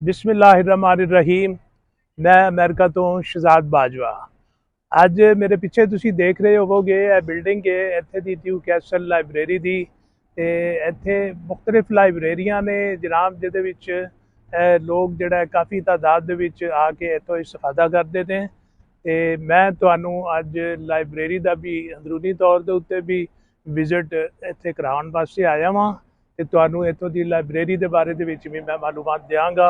ਬਿਸਮਿल्लाहिर्रहमानिर्रहीम। मैं अमेरिका तो शहजाद बाजवा। ਅੱਜ ਮੇਰੇ ਪਿੱਛੇ ਤੁਸੀਂ ਦੇਖ ਰਹੇ ਹੋਵੋਗੇ ਇਹ ਬਿਲਡਿੰਗ ਹੈ ਇੱਥੇ ਦੀ ਨਿਊ ਕੈਸਲ ਲਾਇਬ੍ਰੇਰੀ ਦੀ। ਤੇ ਇੱਥੇ ਮੁxtਲਿਫ ਲਾਇਬ੍ਰੇਰੀਆਂ ਨੇ ਜਨਾਬ, ਜਿਹਦੇ ਵਿੱਚ ਲੋਕ ਜਿਹੜਾ ਕਾਫੀ ਤਾਦਾਦ ਦੇ ਵਿੱਚ ਆ ਕੇ ਇੱਥੋਂ ਇਸਤਫਾਦਾ ਕਰਦੇ ਨੇ। ਤੇ ਮੈਂ ਤੁਹਾਨੂੰ ਅੱਜ ਲਾਇਬ੍ਰੇਰੀ ਦਾ ਵੀ ਅੰਦਰੂਨੀ ਤੌਰ ਦੇ ਉੱਤੇ ਵੀ ਵਿਜ਼ਿਟ ਇੱਥੇ ਕਰਾਉਣ ਵਾਸਤੇ ਆਇਆ ਵਾਂ ਤੇ ਤੁਹਾਨੂੰ ਇੱਥੋਂ ਦੀ ਲਾਇਬ੍ਰੇਰੀ ਦੇ ਬਾਰੇ ਦੇ ਵਿੱਚ ਵੀ ਮੈਂ ਮਾਲੂਮਾਤ ਦਿਆਂਗਾ।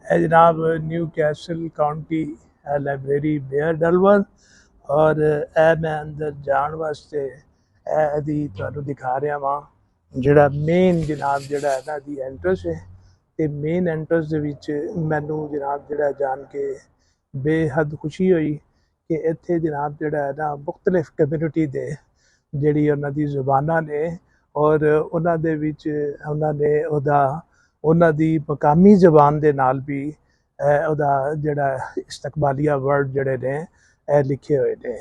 जनाब Newcastle county library Bear Delaware और मैं अंदर जान वास्ते तुहानू दिखा रहा वहाँ जोड़ा मेन जनाब जोड़ा है ना दी एंट्रेंस है। तो मेन एंट्रेंस दे विच मैनू जनाब जोड़ा जान के बेहद खुशी हुई कि इत्थे जनाब जोड़ा है ना मुख्तलिफ कम्यूनिटी दे जिहड़ी उन्हां दी ज़ुबानां ने और उन्हां दे विच उन्हां ने उहदा ਉਹਨਾਂ ਦੀ ਮਕਾਮੀ ਜ਼ਬਾਨ ਦੇ ਨਾਲ ਵੀ ਉਹਦਾ ਜਿਹੜਾ ਇਸਤਕਬਾਲੀਆ ਵਰਡ ਜਿਹੜੇ ਨੇ ਇਹ ਲਿਖੇ ਹੋਏ ਨੇ।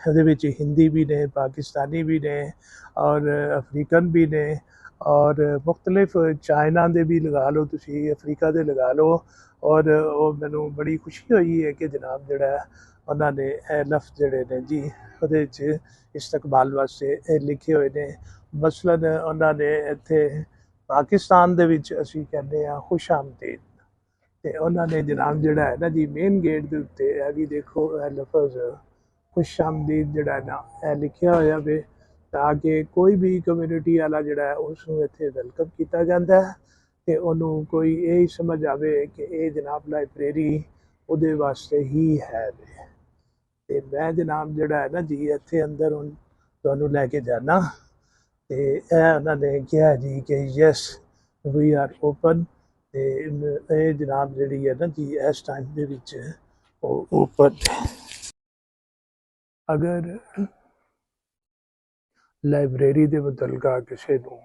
ਉਹਦੇ ਵਿੱਚ ਹਿੰਦੀ ਵੀ ਨੇ, ਪਾਕਿਸਤਾਨੀ ਵੀ ਨੇ ਔਰ ਅਫਰੀਕਨ ਵੀ ਨੇ ਔਰ ਮੁxtਲਿਫ ਚਾਈਨਾ ਦੇ ਵੀ ਲਗਾ ਲਓ, ਤੁਸੀਂ ਅਫਰੀਕਾ ਦੇ ਲਗਾ ਲਓ। ਔਰ ਉਹ ਮੈਨੂੰ ਬੜੀ ਖੁਸ਼ੀ ਹੋਈ ਹੈ ਕਿ ਜਨਾਬ ਜਿਹੜਾ ਉਹਨਾਂ ਨੇ ਇਹ ਲਫ਼ਜ਼ ਜਿਹੜੇ ਨੇ ਜੀ ਉਹਦੇ 'ਚ ਇਸਤਕਬਾਲ ਵਾਸਤੇ ਇਹ ਲਿਖੇ ਹੋਏ ਨੇ। ਮਸਲਨ ਉਹਨਾਂ ਨੇ ਇੱਥੇ पाकिस्तान दे विच असी कहते हैं खुश आमदीद, तो उन्होंने जनाब जोड़ा है ना जी मेन गेट के उत्ते यह भी देखो लफज खुश आमदीद जोड़ा है ना यह लिखा होया वे, ताकि कोई भी कम्यूनिटी वाला जोड़ा है उसनूं इत्थे वेलकम किया जाता है तो उन्होंने कोई यही समझ आवे कि ये जनाब लाइब्रेरी उहदे वास्ते ही है। तो मैं जनाब जोड़ा है ना जी इत्थे अंदर हुण तुहानूं लैके जाना। तो उन्होंने कहा जी कि यस वी आर ओपन। तो ये जनाब जी है ना जी इस टाइम के ओपन। अगर लाइब्रेरी के मुतलका किसी को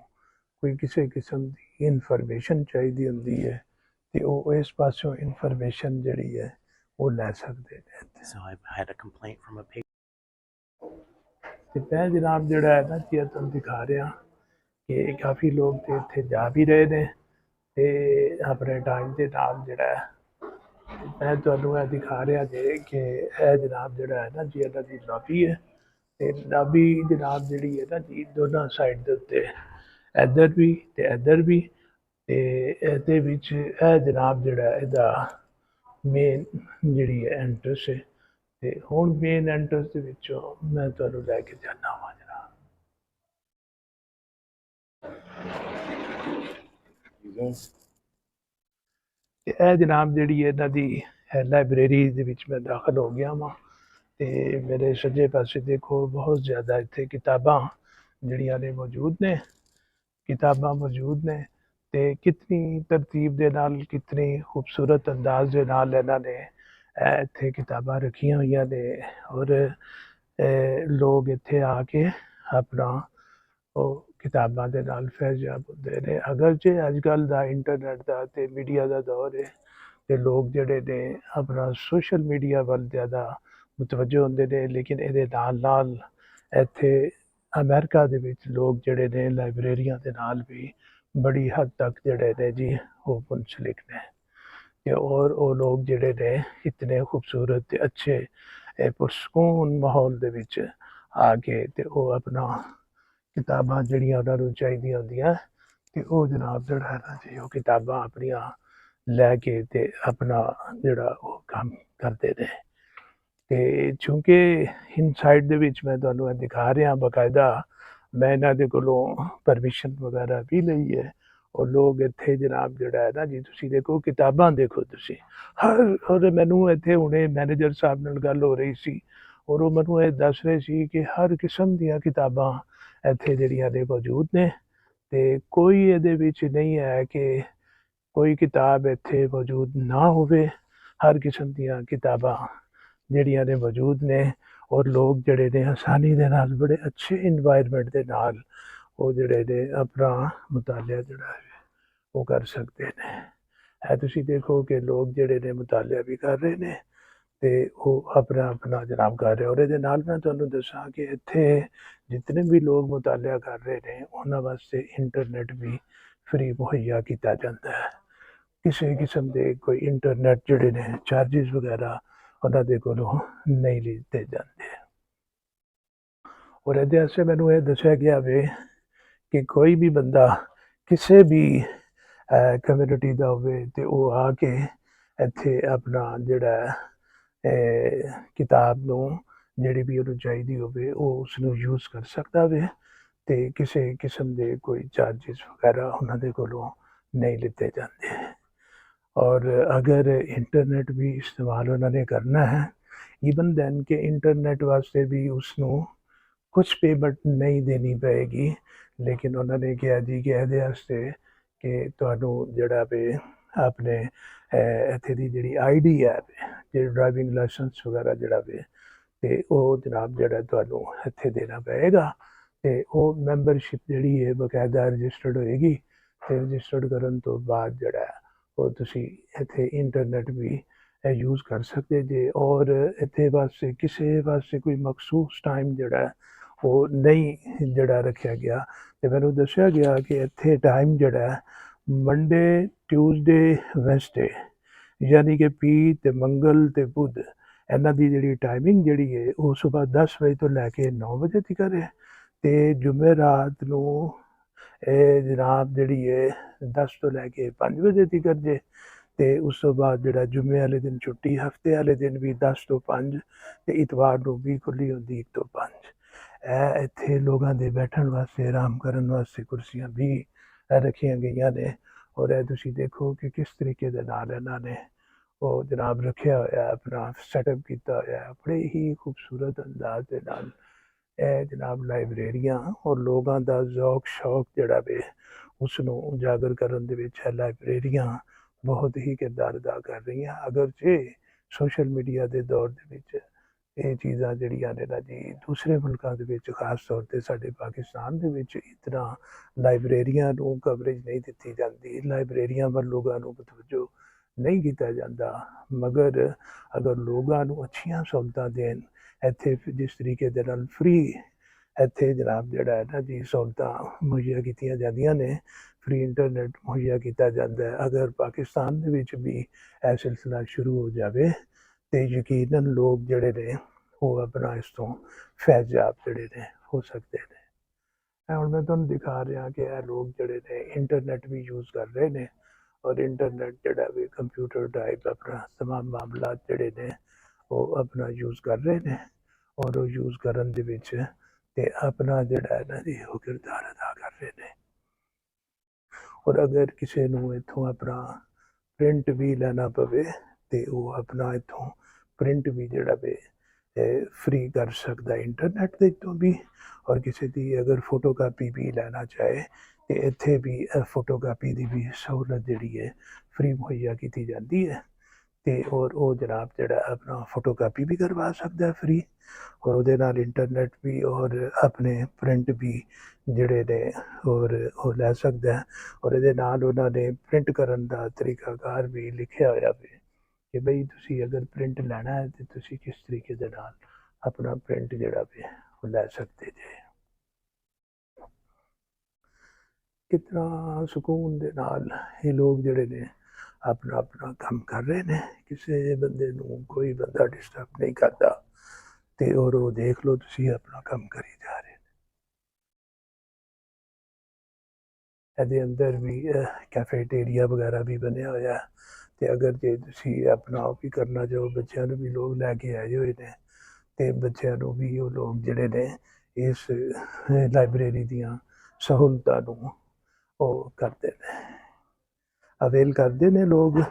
कोई किसी किस्म की इनफॉर्मेशन चाहिए होंगी है तो वो इस पासों इनफॉर्मेशन जी है वो लै सकते हैं। मैं जनाब जोड़ा है ना जी तुम दिखा रहा कि काफ़ी लोग तो इत्थे जा भी रहे ने ते अपने टाइम के नाल जोड़ा है। मैं तुहानूं यह दिखा रहा जे कि यह जनाब जोड़ा है ना जी इन्हां दी लॉबी है। तो लॉबी जनाब जी है ना जी दोनों साइड के उत्ते इधर भी तो इधर भी। तो इहदे विच यह जनाब जोड़ा इहदा मेन जी एंट्रेंस है। तो हुण मेन एंट्रेंस दे विचों मैं तुहानूं लैके जाना वा। यह जनाब जी इन्हां दी लाइब्रेरी दे विच मैं दाखिल हो गया वहाँ। तो मेरे सज्जे पासे देखो बहुत ज़्यादा इत्थे किताबां जिहड़ियां ने मौजूद ने, किताबां मौजूद ने। तो कितनी तरतीब दे नाल कितनी खूबसूरत अंदाज दे नाल इन्हां ने इत्थे किताबां रखियां होईयां ने और लोग इत्थे आके अपना किताबां दे नाल फैज़याब हुंदे ने। अगरचे अजकल दा इंटरनेट दा ते मीडिया दा दौर है तो लोग जिहड़े ने अपना सोशल मीडिया वल ज़्यादा मुतवज्जो हुंदे ने, लेकिन इहदे नाल नाल इत्थे अमेरिका दे विच लोग जिहड़े ने लाइब्रेरियां दे नाल भी बड़ी हद तक जिहड़े ने जी वो मुंसलिक ने। और वो लोग जिहड़े ने इतने खूबसूरत ते अच्छे पुरसकून माहौल दे विच आके ते वो अपना किताबां जिहड़ियां उन्हां नूं चाहीदियां होंदियां ते ओह जनाब जिहड़ा है ना जी ओह किताबां अपनियां लैके ते अपना जिहड़ा ओह कम्म करदे ने। ते चूंकि इन साइड दे विच मैं तुहानूं एह दिखा रहा बाकायदा मैं इन्हां दे कोलों परमिशन वगैरह भी लई है और लोग इत्थे जनाब जिहड़ा है ना जी तुसीं देखो किताबां देखो तुसीं हर और मैनूं इत्थे हुणे मैनेजर साहब नाल गल हो रही सी और वो मैनूं एह दस रहे सी कि हर किस्म दीयां किताबां इत्थे जिहड़ियां ने मौजूद ने। ते कोई इहदे विच नहीं है कि कोई किताब इत्थे मौजूद ना होवे। हर किस्म दीयां किताबां जिहड़ियां ने मौजूद ने और लोग जिहड़े ने आसानी दे नाल बड़े अच्छे इन्वायरमेंट दे नाल वो जिहड़े ने अपना मुतालिया जिहड़ा है वो कर सकते ने। तुसीं देखो कि लोग जिहड़े ने मुतालिया भी कर रहे ने ਤੇ ਉਹ ਆਪਣਾ ਜਨਾਬ ਕਰ ਰਿਹਾ। ਔਰ ਇਹਦੇ ਨਾਲ ਮੈਂ ਤੁਹਾਨੂੰ ਦੱਸਾਂ ਕਿ ਇੱਥੇ ਜਿਤਨੇ ਵੀ ਲੋਕ ਮੁਤਾਲਿਆ ਕਰ ਰਹੇ ਨੇ ਉਹਨਾਂ ਵਾਸਤੇ ਇੰਟਰਨੈਟ ਵੀ ਫ੍ਰੀ ਮੁਹੱਈਆ ਕੀਤਾ ਜਾਂਦਾ ਹੈ। ਕਿਸੇ ਕਿਸਮ ਦੇ ਕੋਈ ਇੰਟਰਨੈਟ ਜਿਹੜੇ ਨੇ ਚਾਰजेस ਵਗੈਰਾ ਉਹਨਾਂ ਦੇ ਕੋਲੋਂ ਨਹੀਂ ਲਿੱਤੇ ਜਾਂਦੇ। ਔਰ ਇਹਦੇ ਵਾਸਤੇ ਮੈਨੂੰ ਇਹ ਦੱਸਿਆ ਗਿਆ ਵੇ ਕਿ ਕੋਈ ਵੀ ਬੰਦਾ ਕਿਸੇ ਵੀ ਕਮਿਊਨਿਟੀ ਦਾ ਹੋਵੇ ਤੇ ਉਹ ਆ ਕੇ ਇੱਥੇ ਆਪਣਾ ਜਿਹੜਾ ਕਿਤਾਬ ਨੂੰ ਜਿਹੜੀ ਵੀ ਉਹਨੂੰ ਚਾਹੀਦੀ ਹੋਵੇ ਉਹ ਉਸਨੂੰ ਯੂਜ਼ ਕਰ ਸਕਦਾ ਵੇ ਤੇ ਕਿਸੇ ਕਿਸਮ ਦੇ ਕੋਈ ਚਾਰजेस ਵਗੈਰਾ ਉਹਨਾਂ ਦੇ ਕੋਲੋਂ ਨਹੀਂ ਲਿੱਤੇ ਜਾਂਦੇ। और अगर इंटरनेट भी इस्तेमाल उन्होंने करना है ईवन दैन के इंटरनेट वास्ते भी उसनों कुछ पेमेंट नहीं देनी पएगी। लेकिन उन्होंने कहा जी कि ਇਹਦੇ ਵਾਸਤੇ ਕਿ ਤੁਹਾਨੂੰ ਜਿਹੜਾ ਵੇ ਆਪਣੇ ਇੱਥੇ ਦੀ ਜਿਹੜੀ ਆਈਡੀ ਹੈ ਜਿਹੜੀ ਡਰਾਈਵਿੰਗ ਲਾਇਸੈਂਸ ਵਗੈਰਾ ਜਿਹੜਾ ਵੇ ਤੇ ਉਹ ਜਨਾਬ ਜਿਹੜਾ ਤੁਹਾਨੂੰ ਇੱਥੇ ਦੇਣਾ ਪਏਗਾ ਤੇ ਉਹ ਮੈਂਬਰਸ਼ਿਪ ਜਿਹੜੀ ਹੈ ਬਕਾਇਦਾ ਰਜਿਸਟਰਡ ਹੋਏਗੀ ਤੇ ਰਜਿਸਟਰਡ ਕਰਨ ਤੋਂ ਬਾਅਦ ਜਿਹੜਾ ਉਹ ਤੁਸੀਂ ਇੱਥੇ ਇੰਟਰਨੈਟ ਵੀ ਯੂਜ਼ ਕਰ ਸਕਦੇ ਜੇ। ਔਰ ਇੱਥੇ ਵਾਸਤੇ ਕਿਸੇ ਵਾਸਤੇ ਕੋਈ ਮਖਸੂਸ ਟਾਈਮ ਜਿਹੜਾ ਉਹ ਨਹੀਂ ਜਿਹੜਾ ਰੱਖਿਆ ਗਿਆ ਤੇ ਮੈਨੂੰ ਦੱਸਿਆ ਗਿਆ ਕਿ ਇੱਥੇ ਟਾਈਮ ਜਿਹੜਾ ਮੰਡੇ ਟਿਊਜ਼ਡੇ ਵੈਨਸਡੇ ਯਾਨੀ ਕਿ ਪੀਰ ਤੇ ਮੰਗਲ ਤੇ ਬੁੱਧ ਇਹਨਾਂ ਦੀ ਜਿਹੜੀ ਟਾਈਮਿੰਗ ਜਿਹੜੀ ਹੈ ਉਹ ਸਵੇਰ 10 ਵਜੇ ਤੋਂ ਲੈ ਕੇ 9 ਵਜੇ ਤੱਕ ਹੈ ਤੇ ਜੁਮੇਰਾਤ ਨੂੰ ਇਹ ਜਨਾਬ ਜਿਹੜੀ ਹੈ 10 ਤੋਂ ਲੈ ਕੇ 5 ਵਜੇ ਤੱਕ ਜੇ ਤੇ ਉਸ ਤੋਂ ਬਾਅਦ ਜਿਹੜਾ ਜੁਮੇ ਵਾਲੇ ਦਿਨ ਛੁੱਟੀ ਹਫਤੇ ਵਾਲੇ ਦਿਨ ਵੀ 10 ਤੋਂ 5 ਤੇ ਇਤਵਾਰ ਨੂੰ ਵੀ ਖੁੱਲੀ ਹੁੰਦੀ 1 ਤੋਂ 5। ਇਹ ਇੱਥੇ ਲੋਕਾਂ ਦੇ ਬੈਠਣ ਵਾਸਤੇ ਆਰਾਮ ਕਰਨ ਵਾਸਤੇ ਕੁਰਸੀਆਂ ਵੀ ਰੱਖੀਆਂ ਗਈਆਂ ਨੇ। ਔਰ ਇਹ ਤੁਸੀਂ ਦੇਖੋ ਕਿ ਕਿਸ ਤਰੀਕੇ ਦੇ ਨਾਲ ਇਹਨਾਂ ਨੇ ਉਹ ਜਨਾਬ ਰੱਖਿਆ ਹੋਇਆ ਆਪਣਾ ਸੈਟਅਪ ਕੀਤਾ ਹੋਇਆ ਬੜੇ ਹੀ ਖੂਬਸੂਰਤ ਅੰਦਾਜ਼ ਦੇ ਨਾਲ। ਇਹ ਜਨਾਬ ਲਾਇਬ੍ਰੇਰੀਆਂ ਔਰ ਲੋਕਾਂ ਦਾ ਜ਼ੌਕ ਸ਼ੌਕ ਜਿਹੜਾ ਵੇ ਉਸ ਨੂੰ ਉਜਾਗਰ ਕਰਨ ਦੇ ਵਿੱਚ ਲਾਇਬ੍ਰੇਰੀਆਂ ਬਹੁਤ ਹੀ ਕਿਰਦਾਰ ਅਦਾ ਕਰ ਰਹੀਆਂ। ਅਗਰ ਜੇ ਸੋਸ਼ਲ ਮੀਡੀਆ ਦੇ ਦੌਰ ਦੇ ਵਿੱਚ ਇਹ ਚੀਜ਼ਾਂ ਜਿਹੜੀਆਂ ਨੇ ਨਾ ਜੀ ਦੂਸਰੇ ਮੁਲਕਾਂ ਦੇ ਵਿੱਚ ਖਾਸ ਤੌਰ ਤੇ ਸਾਡੇ ਪਾਕਿਸਤਾਨ ਦੇ ਵਿੱਚ ਇਤਨਾ ਲਾਇਬ੍ਰੇਰੀਆਂ ਨੂੰ ਕਵਰੇਜ ਨਹੀਂ ਦਿੱਤੀ ਜਾਂਦੀ, ਲਾਇਬ੍ਰੇਰੀਆਂ ਵੱਲ ਲੋਕਾਂ ਨੂੰ ਤਵੱਜੋ ਨਹੀਂ ਕੀਤਾ ਜਾਂਦਾ। ਮਗਰ ਅਗਰ ਲੋਕਾਂ ਨੂੰ ਅੱਛੀਆਂ ਸਹੂਲਤਾਂ ਦੇਣ ਇੱਥੇ ਜਿਸ ਤਰੀਕੇ ਦੇ ਨਾਲ ਫ੍ਰੀ ਇੱਥੇ ਜਨਾਬ ਜਿਹੜਾ ਹੈ ਨਾ ਜੀ ਸਹੂਲਤਾਂ ਮੁਹੱਈਆ ਕੀਤੀਆਂ ਜਾਂਦੀਆਂ ਨੇ, ਫ੍ਰੀ ਇੰਟਰਨੈਟ ਮੁਹੱਈਆ ਕੀਤਾ ਜਾਂਦਾ ਹੈ। ਅਗਰ ਪਾਕਿਸਤਾਨ ਦੇ ਵਿੱਚ ਵੀ ਇਹ ਸਿਲਸਿਲਾ ਸ਼ੁਰੂ ਹੋ ਜਾਵੇ ਤੇ ਯਕੀਨਨ ਲੋਕ ਜਿਹੜੇ ਨੇ ਉਹ ਆਪਣਾ ਇਸ ਤੋਂ ਫੈਜ਼ਾਬ ਜਿਹੜੇ ਨੇ ਹੋ ਸਕਦੇ ਨੇ। ਹੁਣ ਮੈਂ ਤੁਹਾਨੂੰ ਦਿਖਾ ਰਿਹਾ ਕਿ ਇਹ ਲੋਕ ਜਿਹੜੇ ਨੇ ਇੰਟਰਨੈਟ ਵੀ ਯੂਜ਼ ਕਰ ਰਹੇ ਨੇ ਔਰ ਇੰਟਰਨੈਟ ਜਿਹੜਾ ਵੀ ਕੰਪਿਊਟਰ ਟਾਈਪ ਆਪਣਾ तमाम ਮਾਮਲਾ ਜਿਹੜੇ ਨੇ ਉਹ ਆਪਣਾ ਯੂਜ਼ ਕਰ ਰਹੇ ਨੇ ਔਰ ਉਹ ਯੂਜ਼ ਕਰਨ ਦੇ ਵਿੱਚ ਤੇ ਆਪਣਾ ਜਿਹੜਾ ਹੈ ਨਾ ਜੀ ਉਹ ਕਿਰਦਾਰ ਅਦਾ ਕਰ ਰਹੇ ਨੇ। ਔਰ ਅਗਰ ਕਿਸੇ ਨੂੰ ਇੱਥੋਂ ਆਪਣਾ ਪ੍ਰਿੰਟ ਵੀ ਲੈਣਾ ਪਵੇ ਤੇ ਉਹ ਆਪਣਾ ਇੱਥੋਂ ਪ੍ਰਿੰਟ ਵੀ ਜਿਹੜਾ ਵੇ ਫ੍ਰੀ ਕਰ ਸਕਦਾ ਇੰਟਰਨੈਟ ਦੇ ਤੋਂ ਵੀ। ਔਰ ਕਿਸੇ ਦੀ ਅਗਰ ਫੋਟੋਕਾਪੀ ਵੀ ਲੈਣਾ ਚਾਹੇ ਤੇ ਇੱਥੇ ਵੀ ਫੋਟੋਕਾਪੀ ਦੀ ਵੀ ਸਹੂਲਤ ਜਿਹੜੀ ਹੈ ਫ੍ਰੀ ਮੁਹੱਈਆ ਕੀਤੀ ਜਾਂਦੀ ਹੈ ਤੇ ਔਰ ਉਹ ਜਨਾਬ ਜਿਹੜਾ ਆਪਣਾ ਫੋਟੋਕਾਪੀ ਵੀ ਕਰਵਾ ਸਕਦਾ ਫ੍ਰੀ ਔਰ ਉਹਦੇ ਨਾਲ ਇੰਟਰਨੈਟ ਵੀ ਔਰ ਆਪਣੇ ਪ੍ਰਿੰਟ ਵੀ ਜਿਹੜੇ ਨੇ ਔਰ ਉਹ ਲੈ ਸਕਦਾ। ਔਰ ਇਹਦੇ ਨਾਲ ਉਹਨਾਂ ਨੇ ਪ੍ਰਿੰਟ ਕਰਨ ਦਾ ਤਰੀਕਾਕਾਰ ਵੀ ਲਿਖਿਆ ਹੋਇਆ ਵੇ ਕਿ ਬਈ ਤੁਸੀਂ ਅਗਰ ਪ੍ਰਿੰਟ ਲੈਣਾ ਹੈ ਤੇ ਤੁਸੀਂ ਕਿਸ ਤਰੀਕੇ ਦੇ ਨਾਲ ਆਪਣਾ ਪ੍ਰਿੰਟ ਜਿਹੜਾ ਵੇ ਉਹ ਲੈ ਸਕਦੇ ਜੇ। ਕਿਤਨਾ ਸਕੂਨ ਦੇ ਨਾਲ ਇਹ ਲੋਕ ਜਿਹੜੇ ਨੇ ਆਪਣਾ ਆਪਣਾ ਕੰਮ ਕਰ ਰਹੇ ਨੇ, ਕਿਸੇ ਬੰਦੇ ਨੂੰ ਕੋਈ ਬੰਦਾ ਡਿਸਟਰਬ ਨਹੀਂ ਕਰਦਾ ਤੇ ਔਰ ਉਹ ਦੇਖ ਲਓ ਤੁਸੀਂ ਆਪਣਾ ਕੰਮ ਕਰੀ ਜਾ ਰਹੇ ਨੇ। ਇਹਦੇ ਅੰਦਰ ਵੀ ਕੈਫੇਟੇਰੀਆ ਵਗੈਰਾ ਵੀ ਬਣਿਆ ਹੋਇਆ ਤੇ ਅਗਰ ਜੇ ਤੁਸੀਂ ਆਪਣਾ ਉਹ ਵੀ ਕਰਨਾ ਚਾਹੋ ਬੱਚਿਆਂ ਨੂੰ ਵੀ ਲੋਕ ਲੈ ਕੇ ਆਏ ਹੋਏ ਨੇ ਤੇ ਬੱਚਿਆਂ ਨੂੰ ਵੀ ਉਹ ਲੋਕ ਜਿਹੜੇ ਨੇ ਇਸ ਲਾਇਬ੍ਰੇਰੀ ਦੀਆਂ ਸਹੂਲਤਾਂ ਨੂੰ ਉਹ ਕਰਦੇ ਨੇ ਅਵੇਲ ਕਰਦੇ ਨੇ ਲੋਕ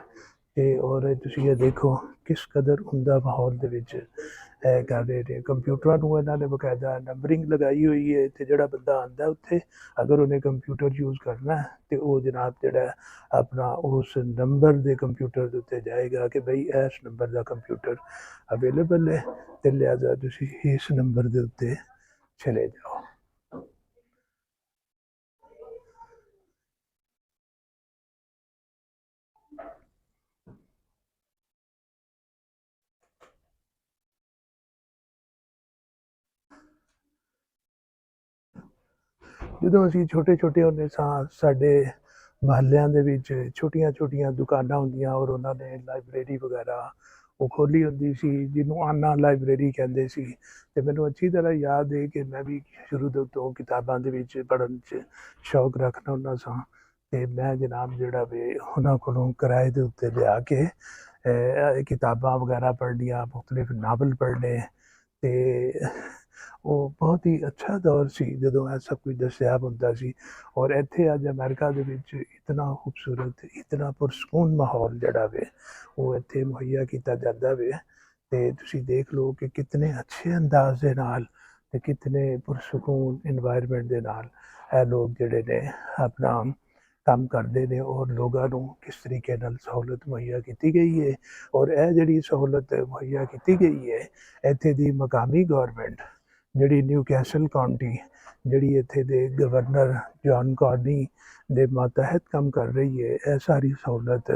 ਤੇ ਔਰ ਤੁਸੀਂ ਇਹ ਦੇਖੋ ਕਿਸ ਕਦਰ ਉਮਦਾ ਮਾਹੌਲ ਦੇ ਵਿੱਚ ਕਰ ਰਹੇ ਨੇ। ਕੰਪਿਊਟਰਾਂ ਨੂੰ ਇਹਨਾਂ ਨੇ ਬਕਾਇਦਾ ਨੰਬਰਿੰਗ ਲਗਾਈ ਹੋਈ ਹੈ ਤੇ ਜਿਹੜਾ ਬੰਦਾ ਆਉਂਦਾ ਉੱਥੇ ਅਗਰ ਉਹਨੇ ਕੰਪਿਊਟਰ ਯੂਜ਼ ਕਰਨਾ ਤੇ ਉਹ ਜਨਾਬ ਜਿਹੜਾ ਆਪਣਾ ਉਸ ਨੰਬਰ ਦੇ ਕੰਪਿਊਟਰ ਦੇ ਉੱਤੇ ਜਾਏਗਾ ਕਿ ਬਈ ਇਸ ਨੰਬਰ ਦਾ ਕੰਪਿਊਟਰ ਅਵੇਲੇਬਲ ਹੈ ਤੇ ਲਿਹਾਜ਼ਾ ਤੁਸੀਂ ਇਸ ਨੰਬਰ ਦੇ ਉੱਤੇ ਚਲੇ ਜਾਓ। ਜਦੋਂ ਅਸੀਂ ਛੋਟੇ ਹੁੰਦੇ ਸਾਂ, ਸਾਡੇ ਮੁਹੱਲਿਆਂ ਦੇ ਵਿੱਚ ਛੋਟੀਆਂ ਦੁਕਾਨਾਂ ਹੁੰਦੀਆਂ ਔਰ ਉਹਨਾਂ ਨੇ ਲਾਇਬ੍ਰੇਰੀ ਵਗੈਰਾ ਉਹ ਖੋਲ੍ਹੀ ਹੁੰਦੀ ਸੀ, ਜਿਹਨੂੰ ਆਨਾ ਲਾਇਬ੍ਰੇਰੀ ਕਹਿੰਦੇ ਸੀ। ਅਤੇ ਮੈਨੂੰ ਅੱਛੀ ਤਰ੍ਹਾਂ ਯਾਦ ਹੈ ਕਿ ਮੈਂ ਵੀ ਸ਼ੁਰੂ ਤੋਂ ਕਿਤਾਬਾਂ ਦੇ ਵਿੱਚ ਪੜ੍ਹਨ 'ਚ ਸ਼ੌਕ ਰੱਖਦਾ ਹੁੰਦਾ ਸਾਂ, ਅਤੇ ਮੈਂ ਜਨਾਬ ਜਿਹੜਾ ਵੇ ਉਹਨਾਂ ਕੋਲੋਂ ਕਿਰਾਏ ਦੇ ਉੱਤੇ ਲਿਆ ਕੇ ਕਿਤਾਬਾਂ ਵਗੈਰਾ ਪੜ੍ਹਨੀਆਂ, ਮੁਖਤਲਿਫ ਨਾਵਲ ਪੜ੍ਹਨੇ। ਅਤੇ ਉਹ ਬਹੁਤ ਹੀ ਅੱਛਾ ਦੌਰ ਸੀ ਜਦੋਂ ਇਹ ਸਭ ਕੁਝ ਦਸਤਿਆਬ ਹੁੰਦਾ ਸੀ। ਔਰ ਇੱਥੇ ਅੱਜ ਅਮਰੀਕਾ ਦੇ ਵਿੱਚ ਇਤਨਾ ਖੂਬਸੂਰਤ, ਇਤਨਾ ਪੁਰਸਕੂਨ ਮਾਹੌਲ ਜਿਹੜਾ ਵੇ ਉਹ ਇੱਥੇ ਮੁਹੱਈਆ ਕੀਤਾ ਜਾਂਦਾ ਵੇ। ਅਤੇ ਤੁਸੀਂ ਦੇਖ ਲਓ ਕਿ ਕਿਤਨੇ ਅੱਛੇ ਅੰਦਾਜ਼ ਦੇ ਨਾਲ ਅਤੇ ਕਿਤਨੇ ਪੁਰਸਕੂਨ ਇਨਵਾਇਰਮੈਂਟ ਦੇ ਨਾਲ ਇਹ ਲੋਕ ਜਿਹੜੇ ਨੇ ਆਪਣਾ ਕੰਮ ਕਰਦੇ ਨੇ ਔਰ ਲੋਕਾਂ ਨੂੰ ਕਿਸ ਤਰੀਕੇ ਨਾਲ ਸਹੂਲਤ ਮੁਹੱਈਆ ਕੀਤੀ ਗਈ ਹੈ। ਔਰ ਇਹ ਜਿਹੜੀ ਸਹੂਲਤ ਮੁਹੱਈਆ ਕੀਤੀ ਗਈ ਹੈ, ਇੱਥੇ ਦੀ ਮਕਾਮੀ ਗੌਰਮੈਂਟ ਜਿਹੜੀ ਨਿਊਕੈਸਲ ਕਾਉਂਟੀ, ਜਿਹੜੀ ਇੱਥੇ ਦੇ ਗਵਰਨਰ ਜੌਨ ਕਾਰਨੀ ਦੇ ਮਾਤਹਿਤ ਕੰਮ ਕਰ ਰਹੀ ਹੈ, ਇਹ ਸਾਰੀ ਸਹੂਲਤ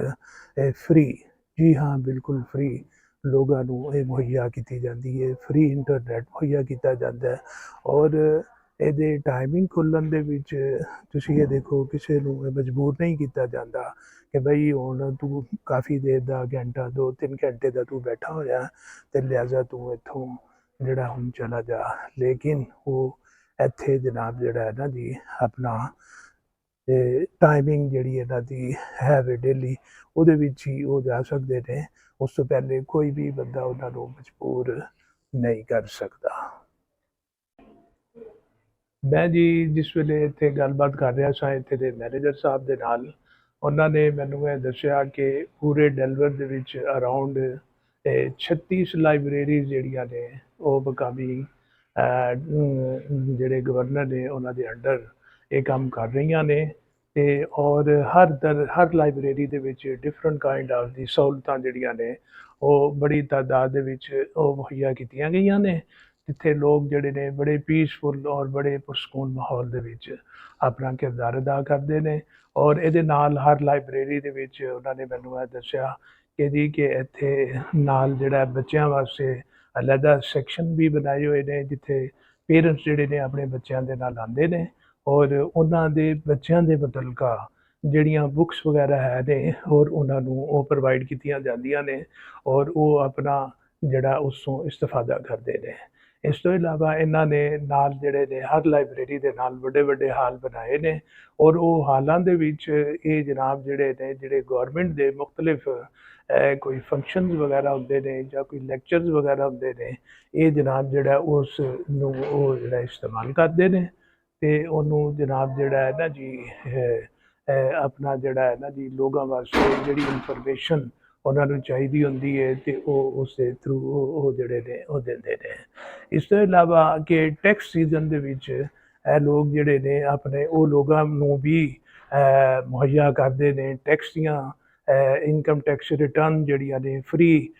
ਫ੍ਰੀ, ਜੀ ਹਾਂ ਬਿਲਕੁਲ ਫ੍ਰੀ ਲੋਕਾਂ ਨੂੰ ਇਹ ਮੁਹੱਈਆ ਕੀਤੀ ਜਾਂਦੀ ਹੈ। ਫ੍ਰੀ ਇੰਟਰਨੈਟ ਮੁਹੱਈਆ ਕੀਤਾ ਜਾਂਦਾ ਹੈ। ਔਰ ਇਹਦੇ ਟਾਈਮਿੰਗ ਖੁੱਲ੍ਹਣ ਦੇ ਵਿੱਚ ਤੁਸੀਂ ਇਹ ਦੇਖੋ, ਕਿਸੇ ਨੂੰ ਇਹ ਮਜਬੂਰ ਨਹੀਂ ਕੀਤਾ ਜਾਂਦਾ ਕਿ ਬਈ ਹੁਣ ਤੂੰ ਕਾਫੀ ਦੇਰ ਦਾ, ਘੰਟਾ 2-3 ਘੰਟੇ ਦਾ ਤੂੰ ਬੈਠਾ ਹੋਇਆ ਅਤੇ ਲਿਹਾਜ਼ਾ ਤੂੰ ਇੱਥੋਂ ਜਿਹੜਾ ਹੁਣ ਚਲਾ ਜਾ। ਲੇਕਿਨ ਉਹ ਇੱਥੇ ਜਨਾਬ ਜਿਹੜਾ ਹੈ ਨਾ ਜੀ ਆਪਣਾ ਟਾਈਮਿੰਗ ਜਿਹੜੀ ਇਹਨਾਂ ਦੀ ਹੈ ਵੇ ਡੇਲੀ, ਉਹਦੇ ਵਿੱਚ ਹੀ ਉਹ ਜਾ ਸਕਦੇ ਨੇ। ਉਸ ਤੋਂ ਪਹਿਲੇ ਕੋਈ ਵੀ ਬੰਦਾ ਉਹਨਾਂ ਨੂੰ ਮਜਬੂਰ ਨਹੀਂ ਕਰ ਸਕਦਾ। ਮੈਂ ਜੀ ਜਿਸ ਵੇਲੇ ਇੱਥੇ ਗੱਲਬਾਤ ਕਰ ਰਿਹਾ ਸਾਂ ਇੱਥੇ ਦੇ ਮੈਨੇਜਰ ਸਾਹਿਬ ਦੇ ਨਾਲ, ਉਹਨਾਂ ਨੇ ਮੈਨੂੰ ਇਹ ਦੱਸਿਆ ਕਿ ਪੂਰੇ ਡੈਲਵਰ ਦੇ ਵਿੱਚ ਅਰਾਊਂਡ 36 ਲਾਇਬ੍ਰੇਰੀਜ਼ ਜਿਹੜੀਆਂ ਨੇ ਉਹ ਮਕਾਮੀ ਜਿਹੜੇ ਗਵਰਨਰ ਨੇ ਉਹਨਾਂ ਦੇ ਅੰਡਰ ਇਹ ਕੰਮ ਕਰ ਰਹੀਆਂ ਨੇ। ਅਤੇ ਔਰ ਹਰ ਲਾਇਬ੍ਰੇਰੀ ਦੇ ਵਿੱਚ ਡਿਫਰੈਂਟ ਕਾਇੰਡ ਆਫ ਦੀ ਸਹੂਲਤਾਂ ਜਿਹੜੀਆਂ ਨੇ ਉਹ ਬੜੀ ਤਾਦਾਦ ਦੇ ਵਿੱਚ ਉਹ ਮੁਹੱਈਆ ਕੀਤੀਆਂ ਗਈਆਂ ਨੇ, ਜਿੱਥੇ ਲੋਕ ਜਿਹੜੇ ਨੇ ਬੜੇ ਪੀਸਫੁੱਲ ਔਰ ਬੜੇ ਪੁਰਸਕੂਨ ਮਾਹੌਲ ਦੇ ਵਿੱਚ ਆਪਣਾ ਕਿਰਦਾਰ ਅਦਾ ਕਰਦੇ ਨੇ। ਔਰ ਇਹਦੇ ਨਾਲ ਹਰ ਲਾਇਬ੍ਰੇਰੀ ਦੇ ਵਿੱਚ ਉਹਨਾਂ ਨੇ ਮੈਨੂੰ ਇਹ ਦੱਸਿਆ ਕਿ ਜੀ ਕਿ ਇੱਥੇ ਨਾਲ ਜਿਹੜਾ ਬੱਚਿਆਂ ਵਾਸਤੇ ਅਲੱਗਾ ਸੈਕਸ਼ਨ ਵੀ ਬਣਾਏ ਹੋਏ ਨੇ, ਜਿੱਥੇ ਪੇਰੈਂਟਸ ਜਿਹੜੇ ਨੇ ਆਪਣੇ ਬੱਚਿਆਂ ਦੇ ਨਾਲ ਆਉਂਦੇ ਨੇ ਔਰ ਉਹਨਾਂ ਦੇ ਬੱਚਿਆਂ ਦੇ ਮੁਤਲਕਾ ਜਿਹੜੀਆਂ ਬੁੱਕਸ ਵਗੈਰਾ ਹੈ ਨੇ ਔਰ ਉਹਨਾਂ ਨੂੰ ਉਹ ਪ੍ਰੋਵਾਈਡ ਕੀਤੀਆਂ ਜਾਂਦੀਆਂ ਨੇ ਔਰ ਉਹ ਆਪਣਾ ਜਿਹੜਾ ਉਸ ਤੋਂ ਇਸਤਫਾਦਾ ਕਰਦੇ ਨੇ। ਇਸ ਤੋਂ ਇਲਾਵਾ ਇਹਨਾਂ ਨੇ ਨਾਲ ਜਿਹੜੇ ਨੇ ਹਰ ਲਾਇਬ੍ਰੇਰੀ ਦੇ ਨਾਲ ਵੱਡੇ ਹਾਲ ਬਣਾਏ ਨੇ ਔਰ ਉਹ ਹਾਲਾਂ ਦੇ ਵਿੱਚ ਇਹ ਜਨਾਬ ਜਿਹੜੇ ਗੌਰਮੈਂਟ ਦੇ ਮੁਖਤਲਿਫ ਕੋਈ ਫੰਕਸ਼ਨਸ ਵਗੈਰਾ ਹੁੰਦੇ ਨੇ ਜਾਂ ਕੋਈ ਲੈਕਚਰਸ ਵਗੈਰਾ ਹੁੰਦੇ ਨੇ, ਇਹ ਜਨਾਬ ਜਿਹੜਾ ਉਸ ਨੂੰ ਉਹ ਜਿਹੜਾ ਇਸਤੇਮਾਲ ਕਰਦੇ ਨੇ ਅਤੇ ਉਹਨੂੰ ਜਨਾਬ ਜਿਹੜਾ ਹੈ ਨਾ ਜੀ ਆਪਣਾ ਜਿਹੜਾ ਹੈ ਨਾ ਜੀ ਲੋਕਾਂ ਵਾਸਤੇ ਜਿਹੜੀ ਇਨਫੋਰਮੇਸ਼ਨ ਉਹਨਾਂ ਨੂੰ ਚਾਹੀਦੀ ਹੁੰਦੀ ਹੈ ਅਤੇ ਉਹ ਉਸ ਦੇ ਥਰੂ ਉਹ ਜਿਹੜੇ ਨੇ ਉਹ ਦਿੰਦੇ ਨੇ। ਇਸ ਤੋਂ ਇਲਾਵਾ ਕਿ ਟੈਕਸ ਸੀਜ਼ਨ ਦੇ ਵਿੱਚ ਇਹ ਲੋਕ ਜਿਹੜੇ ਨੇ ਆਪਣੇ ਉਹ ਲੋਕਾਂ ਨੂੰ ਵੀ ਮੁਹੱਈਆ ਕਰਦੇ ਨੇ ਟੈਕਸ ਦੀਆਂ ਇਨਕਮ ਟੈਕਸ ਰਿਟਰਨ ਜਿਹੜੀਆਂ ਨੇ ਫ੍ਰੀ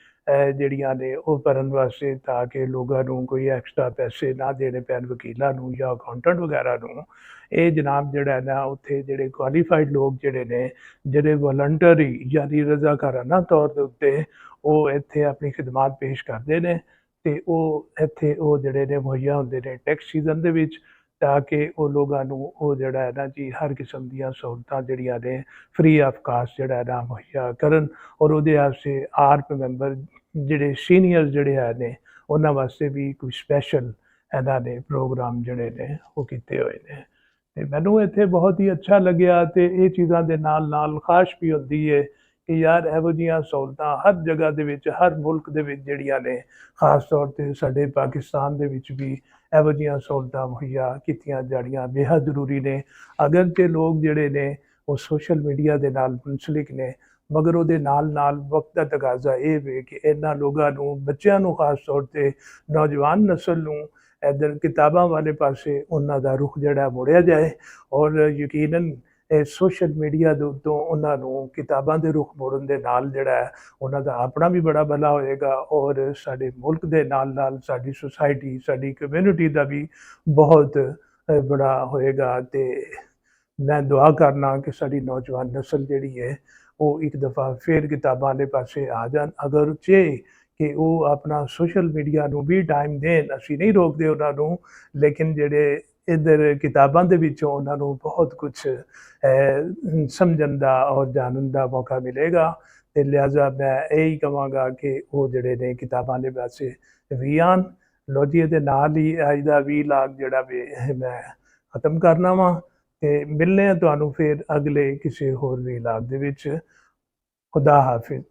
ਜਿਹੜੀਆਂ ਨੇ ਉਹ ਭਰਨ ਵਾਸਤੇ, ਤਾਂ ਕਿ ਲੋਕਾਂ ਨੂੰ ਕੋਈ ਐਕਸਟਰਾ ਪੈਸੇ ਨਾ ਦੇਣੇ ਪੈਣ ਵਕੀਲਾਂ ਨੂੰ ਜਾਂ ਅਕਾਊਂਟੈਂਟ ਵਗੈਰਾ ਨੂੰ। ਇਹ ਜਨਾਬ ਜਿਹੜਾ ਨਾ ਉੱਥੇ ਜਿਹੜੇ ਕੁਆਲੀਫਾਈਡ ਲੋਕ ਜਿਹੜੇ ਨੇ, ਜਿਹੜੇ ਵਲੰਟਰੀ ਯਾਨੀ ਰਜ਼ਾਕਾਰਾਨਾ ਤੌਰ ਦੇ ਉੱਤੇ ਉਹ ਇੱਥੇ ਆਪਣੀ ਖਿਦਮਾਤ ਪੇਸ਼ ਕਰਦੇ ਨੇ ਅਤੇ ਉਹ ਇੱਥੇ ਉਹ ਜਿਹੜੇ ਨੇ ਮੁਹੱਈਆ ਹੁੰਦੇ ਨੇ ਟੈਕਸ ਸੀਜ਼ਨ ਦੇ ਵਿੱਚ, ਤਾਂ ਕਿ ਉਹ ਲੋਕਾਂ ਨੂੰ ਉਹ ਜਿਹੜਾ ਹੈ ਨਾ ਜੀ ਹਰ ਕਿਸਮ ਦੀਆਂ ਸਹੂਲਤਾਂ ਜਿਹੜੀਆਂ ਨੇ ਫ੍ਰੀ ਆਫ ਕਾਸਟ ਜਿਹੜਾ ਹੈ ਨਾ ਮੁਹੱਈਆ ਕਰਨ। ਔਰ ਉਹਦੇ ਵਾਸਤੇ ਆਰਪ ਮੈਂਬਰ ਜਿਹੜੇ ਸੀਨੀਅਰ ਜਿਹੜੇ ਹੈ ਨੇ ਉਹਨਾਂ ਵਾਸਤੇ ਵੀ ਕੋਈ ਸਪੈਸ਼ਲ ਇਹਨਾਂ ਨੇ ਪ੍ਰੋਗਰਾਮ ਜਿਹੜੇ ਨੇ ਉਹ ਕੀਤੇ ਹੋਏ ਨੇ। ਅਤੇ ਮੈਨੂੰ ਇੱਥੇ ਬਹੁਤ ਹੀ ਅੱਛਾ ਲੱਗਿਆ ਅਤੇ ਇਹ ਚੀਜ਼ਾਂ ਦੇ ਨਾਲ ਖਾਸ਼ ਵੀ ਹੁੰਦੀ ਹੈ ਕਿ ਯਾਰ ਇਹੋ ਜਿਹੀਆਂ ਸਹੂਲਤਾਂ ਹਰ ਜਗ੍ਹਾ ਦੇ ਵਿੱਚ, ਹਰ ਮੁਲਕ ਦੇ ਵਿੱਚ ਜਿਹੜੀਆਂ ਨੇ, ਖਾਸ ਤੌਰ 'ਤੇ ਸਾਡੇ ਪਾਕਿਸਤਾਨ ਦੇ ਵਿੱਚ ਵੀ ਇਹੋ ਜਿਹੀਆਂ ਸਹੂਲਤਾਂ ਮੁਹੱਈਆ ਕੀਤੀਆਂ ਜਾਣੀਆਂ ਬੇਹੱਦ ਜ਼ਰੂਰੀ ਨੇ। ਅਗਰ ਤੇ ਲੋਕ ਜਿਹੜੇ ਨੇ ਉਹ ਸੋਸ਼ਲ ਮੀਡੀਆ ਦੇ ਨਾਲ ਮੁੰਸਲਿਕ ਨੇ, ਮਗਰ ਉਹਦੇ ਨਾਲ ਵਕਤ ਦਾ ਤਕਾਜ਼ਾ ਇਹ ਵੇ ਕਿ ਇਹਨਾਂ ਲੋਕਾਂ ਨੂੰ, ਬੱਚਿਆਂ ਨੂੰ ਖਾਸ ਤੌਰ 'ਤੇ ਨੌਜਵਾਨ ਨਸਲ ਨੂੰ ਇੱਧਰ ਕਿਤਾਬਾਂ ਵਾਲੇ ਪਾਸੇ ਉਹਨਾਂ ਦਾ ਰੁਖ ਜਿਹੜਾ ਮੁੜਿਆ ਜਾਏ। ਔਰ ਯਕੀਨਨ ਇਹ ਸੋਸ਼ਲ ਮੀਡੀਆ ਦੇ ਉੱਤੋਂ ਉਹਨਾਂ ਨੂੰ ਕਿਤਾਬਾਂ ਦੇ ਰੁਖ ਮੋੜਨ ਦੇ ਨਾਲ ਜਿਹੜਾ ਹੈ ਉਹਨਾਂ ਦਾ ਆਪਣਾ ਵੀ ਬੜਾ ਭਲਾ ਹੋਏਗਾ ਔਰ ਸਾਡੇ ਮੁਲਕ ਦੇ ਨਾਲ ਸਾਡੀ ਸੁਸਾਇਟੀ, ਸਾਡੀ ਕਮਿਊਨਿਟੀ ਦਾ ਵੀ ਬਹੁਤ ਬੜਾ ਹੋਏਗਾ। ਅਤੇ ਮੈਂ ਦੁਆ ਕਰਨਾ ਕਿ ਸਾਡੀ ਨੌਜਵਾਨ ਨਸਲ ਜਿਹੜੀ ਹੈ ਉਹ ਇੱਕ ਦਫਾ ਫਿਰ ਕਿਤਾਬਾਂ ਦੇ ਪਾਸੇ ਆ ਜਾਣ। ਅਗਰ ਚਾਹੇ ਕਿ ਉਹ ਆਪਣਾ ਸੋਸ਼ਲ ਮੀਡੀਆ ਨੂੰ ਵੀ ਟਾਈਮ ਦੇਣ, ਅਸੀਂ ਨਹੀਂ ਰੋਕਦੇ ਉਹਨਾਂ ਨੂੰ, ਲੇਕਿਨ ਜਿਹੜੇ ਇੱਧਰ ਕਿਤਾਬਾਂ ਦੇ ਵਿੱਚੋਂ ਉਹਨਾਂ ਨੂੰ ਬਹੁਤ ਕੁਛ ਸਮਝਣ ਦਾ ਔਰ ਜਾਣਨ ਦਾ ਮੌਕਾ ਮਿਲੇਗਾ। ਤੇ ਲਿਹਾਜ਼ਾ ਮੈਂ ਇਹੀ ਕਹਾਂਗਾ ਕਿ ਉਹ ਜਿਹੜੇ ਨੇ ਕਿਤਾਬਾਂ ਦੇ ਪਾਸੇ ਵੀ ਆਉਣ। ਲਓ ਜੀ, ਇਹਦੇ ਨਾਲ ਹੀ ਅੱਜ ਦਾ ਵਲੌਗ ਜਿਹੜਾ ਵੀ ਮੈਂ ਖਤਮ ਕਰਨਾ ਵਾ ਤੇ ਮਿਲਨੇ ਆ ਤੁਹਾਨੂੰ ਫਿਰ ਅਗਲੇ ਕਿਸੇ ਹੋਰ ਵਲੌਗ ਦੇ ਵਿੱਚ। ਖੁਦਾ ਹਾਫਿਜ਼।